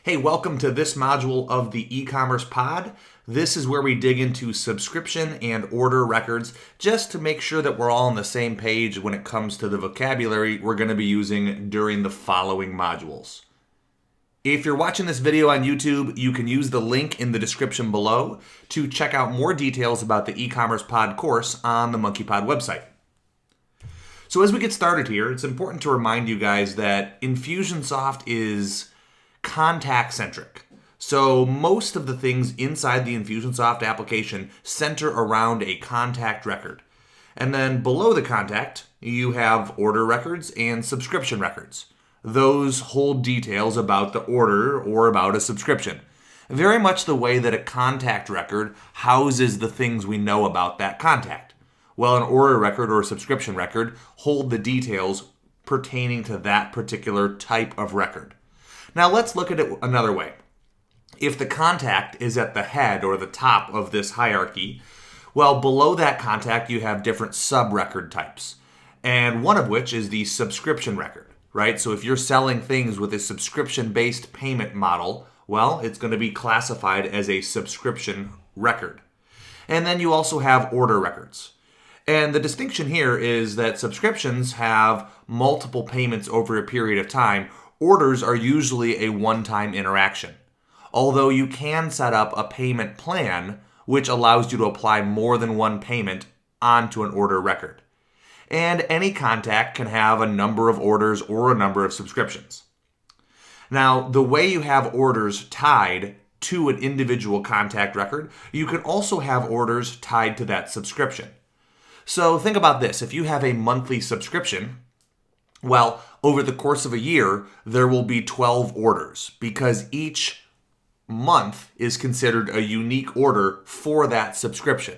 Hey, welcome to this module of the Ecommerce Pod. This is where we dig into subscription and order records just to make sure that we're all on the same page when it comes to the vocabulary we're going to be using during the following modules. If you're watching this video on YouTube, you can use the link in the description below to check out more details about the Ecommerce Pod course on the Monkey Pod website. So as we get started here, it's important to remind you guys that Infusionsoft is contact-centric. So most of the things inside the Infusionsoft application center around a contact record. And then below the contact, you have order records and subscription records. Those hold details about the order or about a subscription. Very much the way that a contact record houses the things we know about that contact. Well, an order record or a subscription record hold the details pertaining to that particular type of record. Now let's look at it another way. If the contact is at the head or the top of this hierarchy, well, below that contact you have different sub-record types, and one of which is the subscription record, right? So if you're selling things with a subscription-based payment model, well, it's going to be classified as a subscription record. And then you also have order records. And the distinction here is that subscriptions have multiple payments over a period of time. Orders are usually a one-time interaction, although you can set up a payment plan which allows you to apply more than one payment onto an order record. And any contact can have a number of orders or a number of subscriptions. Now, the way you have orders tied to an individual contact record, you can also have orders tied to that subscription. So think about this. If you have a monthly subscription, well, over the course of a year, there will be 12 orders because each month is considered a unique order for that subscription.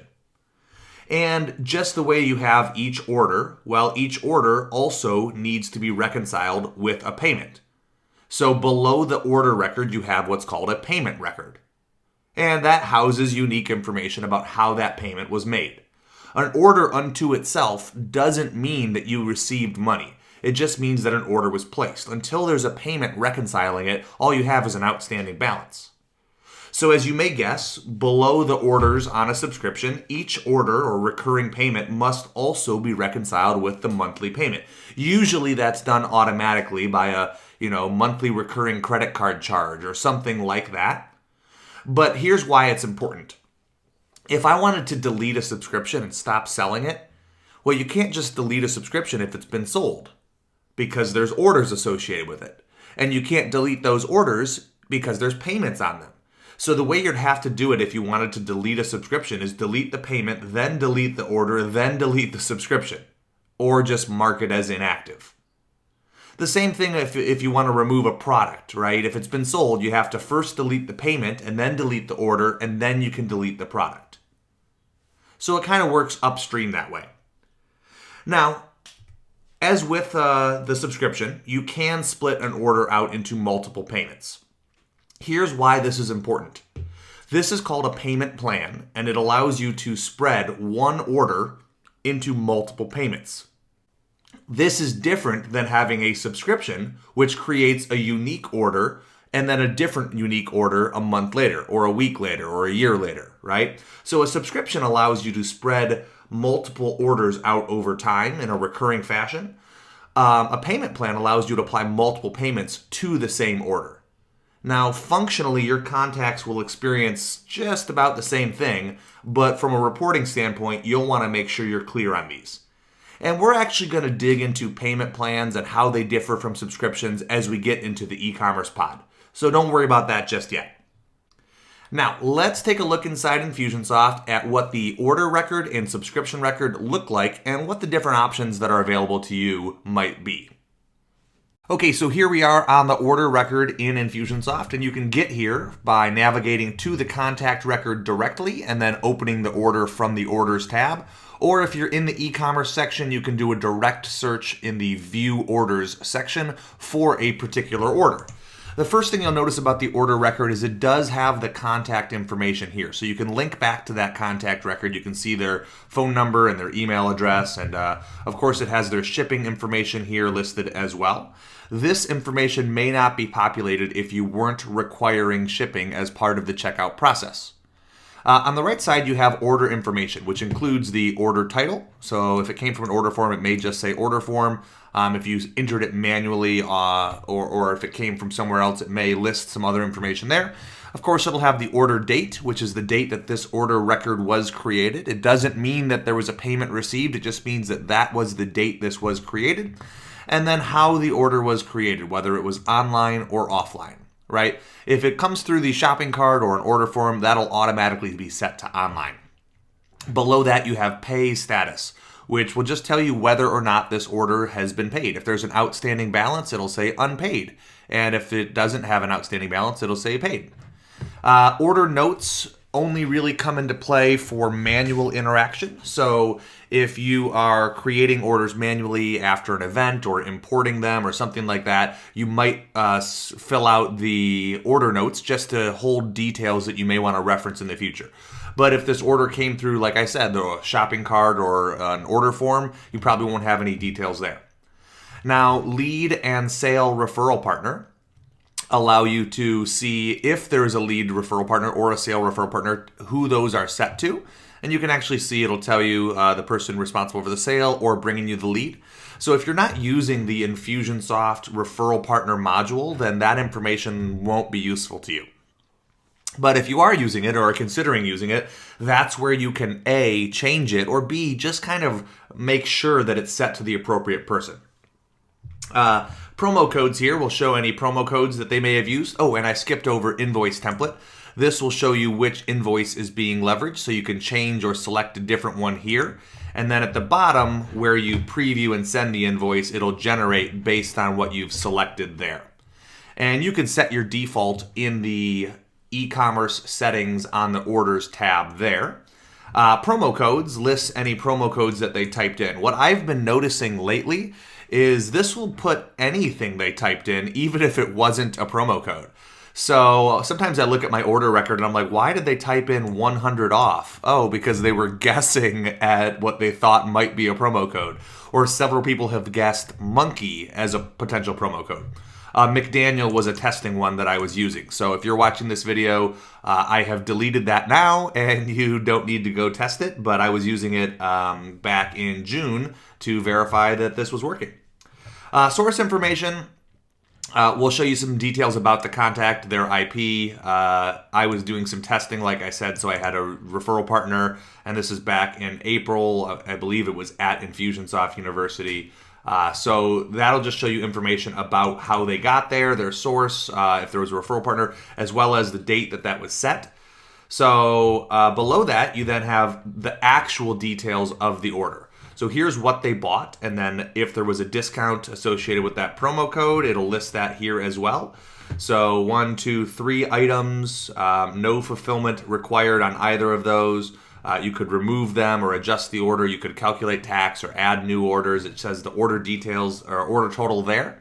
And just the way you have each order, well, each order also needs to be reconciled with a payment. So below the order record, you have what's called a payment record. And that houses unique information about how that payment was made. An order unto itself doesn't mean that you received money. It just means that an order was placed. Until there's a payment reconciling it, all you have is an outstanding balance. So as you may guess, below the orders on a subscription, each order or recurring payment must also be reconciled with the monthly payment. Usually that's done automatically by a, monthly recurring credit card charge or something like that. But here's why it's important. If I wanted to delete a subscription and stop selling it, well, you can't just delete a subscription if it's been sold, because there's orders associated with it. And you can't delete those orders because there's payments on them. So the way you'd have to do it if you wanted to delete a subscription is delete the payment, then delete the order, then delete the subscription, or just mark it as inactive. The same thing if you want to remove a product, right? If it's been sold, you have to first delete the payment and then delete the order, and then you can delete the product. So it kind of works upstream that way. Now, as with the subscription, you can split an order out into multiple payments. Here's why this is important. This is called a payment plan, and it allows you to spread one order into multiple payments. This is different than having a subscription, which creates a unique order and then a different unique order a month later, or a week later, or a year later, right? So a subscription allows you to spread multiple orders out over time in a recurring fashion. A payment plan allows you to apply multiple payments to the same order. Now, functionally, your contacts will experience just about the same thing, but from a reporting standpoint, you'll want to make sure you're clear on these. And we're actually going to dig into payment plans and how they differ from subscriptions as we get into the Ecommerce Pod. So don't worry about that just yet. Now, let's take a look inside Infusionsoft at what the order record and subscription record look like and what the different options that are available to you might be. Okay, so here we are on the order record in Infusionsoft, and you can get here by navigating to the contact record directly and then opening the order from the Orders tab. Or if you're in the e-commerce section, you can do a direct search in the View Orders section for a particular order. The first thing you'll notice about the order record is it does have the contact information here. So you can link back to that contact record. You can see their phone number and their email address. And of course, it has their shipping information here listed as well. This information may not be populated if you weren't requiring shipping as part of the checkout process. On the right side, you have order information, which includes the order title. So if it came from an order form, it may just say order form. If you entered it manually or if it came from somewhere else, it may list some other information there. Of course, it'll have the order date, which is the date that this order record was created. It doesn't mean that there was a payment received. It just means that that was the date this was created. And then how the order was created, whether it was online or offline. Right? If it comes through the shopping cart or an order form, that'll automatically be set to online. Below that, you have pay status, which will just tell you whether or not this order has been paid. If there's an outstanding balance, it'll say unpaid. And if it doesn't have an outstanding balance, it'll say paid. Order notes only really come into play for manual interaction. So if you are creating orders manually after an event or importing them or something like that, you might fill out the order notes just to hold details that you may want to reference in the future. But if this order came through, like I said, the shopping cart or an order form, you probably won't have any details there. Now, lead and sale referral partner allow you to see if there is a lead referral partner or a sale referral partner, who those are set to. And you can actually see it'll tell you the person responsible for the sale or bringing you the lead. So if you're not using the Infusionsoft referral partner module, then that information won't be useful to you. But if you are using it or are considering using it, that's where you can A, change it, or B, just kind of make sure that it's set to the appropriate person. Promo codes here will show any promo codes that they may have used. Oh, and I skipped over invoice template. This will show you which invoice is being leveraged, so you can change or select a different one here. And then at the bottom, where you preview and send the invoice, it'll generate based on what you've selected there. And you can set your default in the e-commerce settings on the orders tab there. Promo codes lists any promo codes that they typed in. What I've been noticing lately is this will put anything they typed in, even if it wasn't a promo code. So sometimes I look at my order record and I'm like, why did they type in 100 off? Oh, because they were guessing at what they thought might be a promo code. Or several people have guessed monkey as a potential promo code. McDaniel was a testing one that I was using. So if you're watching this video, I have deleted that now and you don't need to go test it, but I was using it back in June to verify that this was working. Source information. We'll show you some details about the contact, their IP. I was doing some testing, like I said, so I had a referral partner, and this is back in April. I believe it was at Infusionsoft University. So that'll just show you information about how they got there, their source, if there was a referral partner, as well as the date that that was set. So below that, you then have the actual details of the order. So here's what they bought, and then if there was a discount associated with that promo code, it'll list that here as well. So 1, 2, 3 items, no fulfillment required on either of those. You could remove them or adjust the order. You could calculate tax or add new orders. It says the order details or order total there.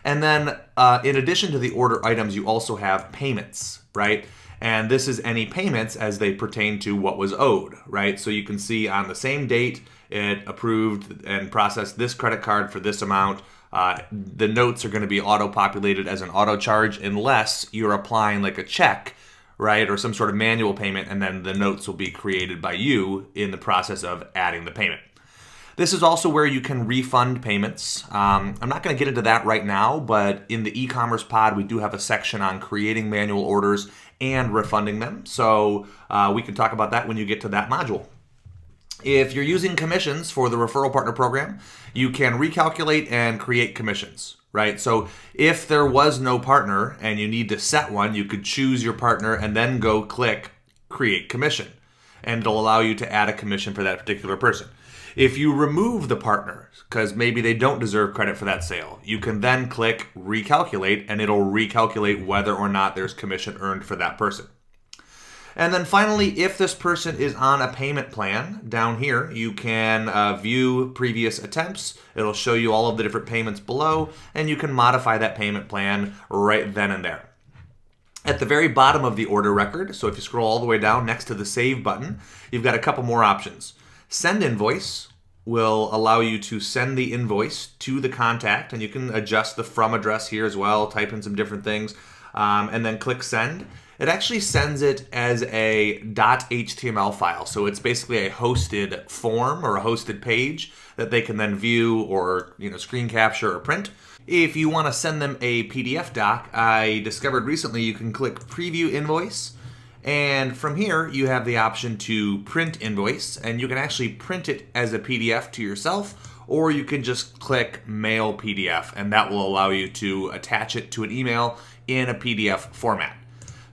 And then in addition to the order items, you also have payments, right? And this is any payments as they pertain to what was owed, right? So you can see on the same date, it approved and processed this credit card for this amount. The notes are going to be auto-populated as an auto charge unless you're applying like a check, right, or some sort of manual payment, and then the notes will be created by you in the process of adding the payment. This is also where you can refund payments. I'm not going to get into that right now, but in the e-commerce pod, we do have a section on creating manual orders and refunding them. So we can talk about that when you get to that module. If you're using commissions for the referral partner program, you can recalculate and create commissions, right? So if there was no partner and you need to set one, you could choose your partner and then go click create commission, and it'll allow you to add a commission for that particular person. If you remove the partner because maybe they don't deserve credit for that sale, you can then click recalculate and it'll recalculate whether or not there's commission earned for that person. And then finally, if this person is on a payment plan, down here, you can view previous attempts. It'll show you all of the different payments below, and you can modify that payment plan right then and there. At the very bottom of the order record, so if you scroll all the way down next to the Save button, you've got a couple more options. Send Invoice will allow you to send the invoice to the contact, and you can adjust the from address here as well, type in some different things, and then click Send. It actually sends it as a .html file, so it's basically a hosted form or a hosted page that they can then view or screen capture or print. If you want to send them a PDF doc, I discovered recently you can click Preview Invoice, and from here you have the option to print invoice, and you can actually print it as a PDF to yourself, or you can just click Mail PDF, and that will allow you to attach it to an email in a PDF format.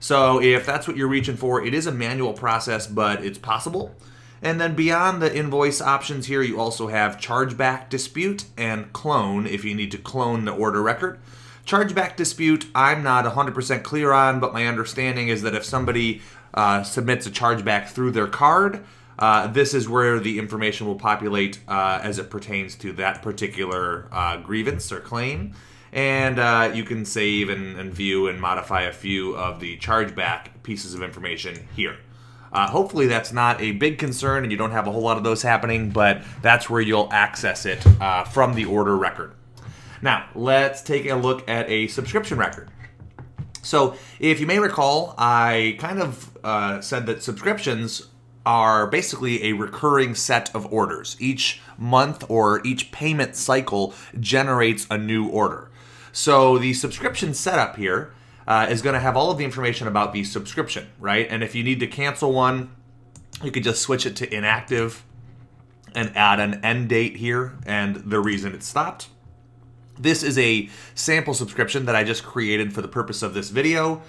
So if that's what you're reaching for, it is a manual process, but it's possible. And then beyond the invoice options here, you also have chargeback dispute and clone if you need to clone the order record. Chargeback dispute, I'm not 100% clear on, but my understanding is that if somebody submits a chargeback through their card, this is where the information will populate as it pertains to that particular grievance or claim. And you can save and view and modify a few of the chargeback pieces of information here. Hopefully that's not a big concern and you don't have a whole lot of those happening, but that's where you'll access it from the order record. Now, let's take a look at a subscription record. So if you may recall, I kind of said that subscriptions are basically a recurring set of orders. Each month or each payment cycle generates a new order. So the subscription setup here is going to have all of the information about the subscription, right? And if you need to cancel one, you could just switch it to inactive and add an end date here and the reason it stopped. This is a sample subscription that I just created for the purpose of this video.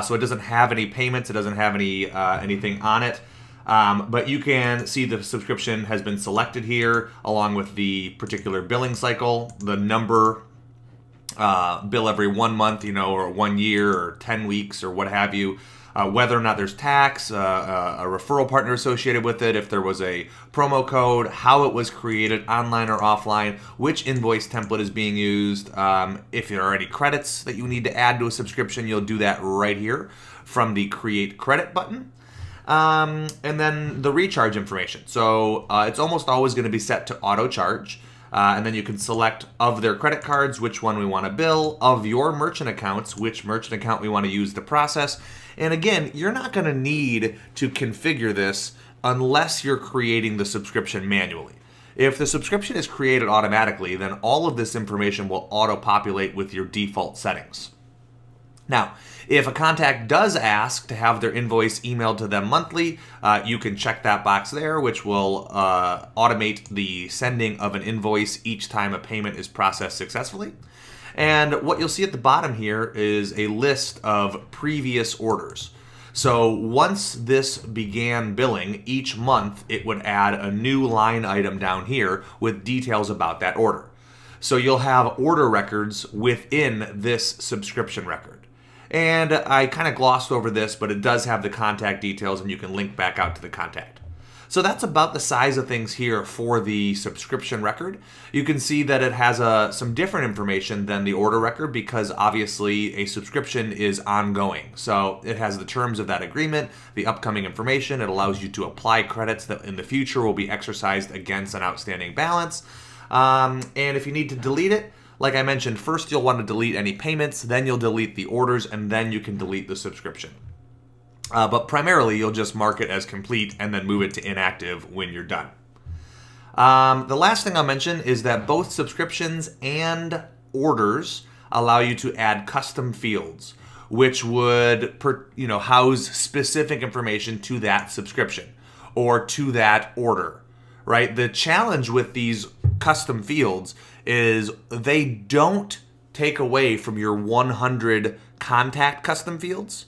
So it doesn't have any payments, it doesn't have any anything on it. But you can see the subscription has been selected here along with the particular billing cycle, the number, bill every 1 month, or 1 year or 10 weeks or what have you, whether or not there's tax, a referral partner associated with it, if there was a promo code, how it was created, online or offline, which invoice template is being used, if there are any credits that you need to add to a subscription, you'll do that right here from the Create Credit button. And then the recharge information. So it's almost always going to be set to auto charge. And then you can select of their credit cards, which one we want to bill, of your merchant accounts, which merchant account we want to use to process. And again, you're not going to need to configure this unless you're creating the subscription manually. If the subscription is created automatically, then all of this information will auto-populate with your default settings. Now, if a contact does ask to have their invoice emailed to them monthly, you can check that box there, which will automate the sending of an invoice each time a payment is processed successfully. And what you'll see at the bottom here is a list of previous orders. So once this began billing, each month it would add a new line item down here with details about that order. So you'll have order records within this subscription record. And I kind of glossed over this, but it does have the contact details and you can link back out to the contact. So that's about the size of things here for the subscription record. You can see that it has some different information than the order record because obviously a subscription is ongoing. So it has the terms of that agreement, the upcoming information. It allows you to apply credits that in the future will be exercised against an outstanding balance. And if you need to delete it, like I mentioned, first you'll want to delete any payments, then you'll delete the orders, and then you can delete the subscription. But primarily, you'll just mark it as complete and then move it to inactive when you're done. The last thing I'll mention is that both subscriptions and orders allow you to add custom fields, which would house specific information to that subscription or to that order, right? The challenge with these custom fields is they don't take away from your 100 contact custom fields.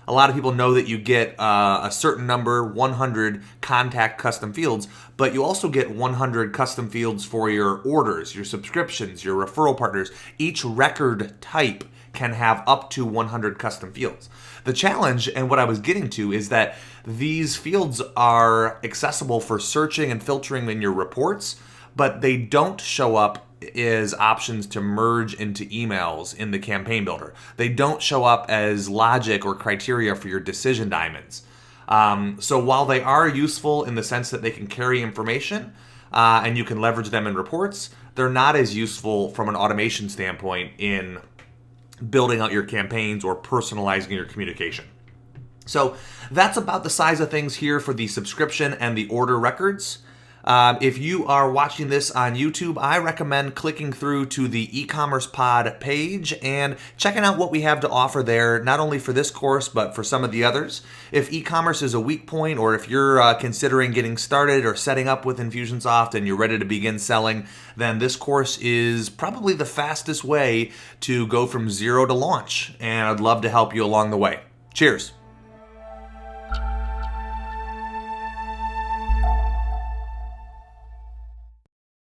A lot of people know that you get a certain number, 100 contact custom fields, but you also get 100 custom fields for your orders, your subscriptions, your referral partners. Each record type can have up to 100 custom fields. The challenge, and what I was getting to, is that these fields are accessible for searching and filtering in your reports, but they don't show up as options to merge into emails in the campaign builder. They don't show up as logic or criteria for your decision diamonds. So while they are useful in the sense that they can carry information and you can leverage them in reports, they're not as useful from an automation standpoint in building out your campaigns or personalizing your communication. So that's about the size of things here for the subscription and the order records. If you are watching this on YouTube, I recommend clicking through to the Ecommerce Pod page and checking out what we have to offer there, not only for this course, but for some of the others. If e-commerce is a weak point, or if you're considering getting started or setting up with Infusionsoft and you're ready to begin selling, then this course is probably the fastest way to go from zero to launch, and I'd love to help you along the way. Cheers.